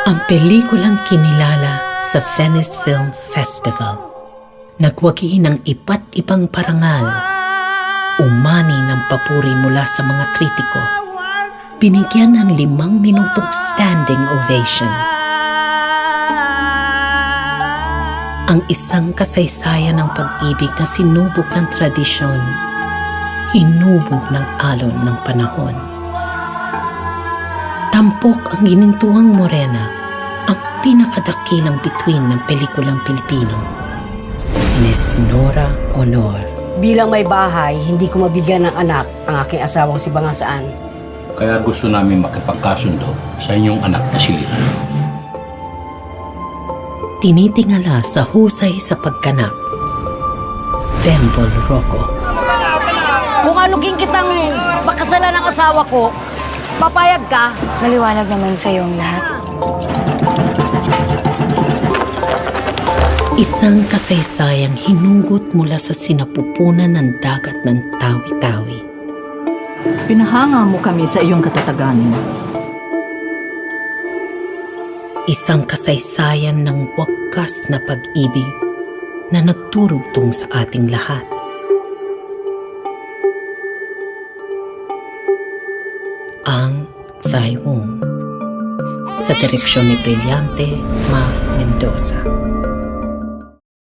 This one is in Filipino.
Ang pelikulang kinilala sa Venice Film Festival, nagwagi ng iba't ibang parangal, umani ng papuri mula sa mga kritiko, binigyan ng 5 minutong standing ovation. Ang isang kasaysayan ng pag-ibig na sinubok ng tradisyon, hinubog ng alon ng panahon. Tampok ang Ginintuang Morena, ang pinakadakilang bituin ng pelikulang Pilipino. Miss Nora Honor. Bilang may bahay, hindi ko mabigyan ng anak ang aking asawang si Bangasaan. Kaya gusto namin makipagkasundo sa inyong anak na si Lila. Tinitingala sa husay sa pagganap, Bembol Rocco. Kung alukin kitang makasalan ng asawa ko, papayag ka? Maliwanag naman sa'yo ang lahat. Isang kasaysayang hinugot mula sa sinapupunan ng dagat ng Tawi-Tawi. Pinahanga mo kami sa iyong katatagan. Isang kasaysayan ng wakas na pag-ibig na nagturugtong sa ating lahat. Ang Thy Womb, sa direksyon ni Brillante Ma Mendoza.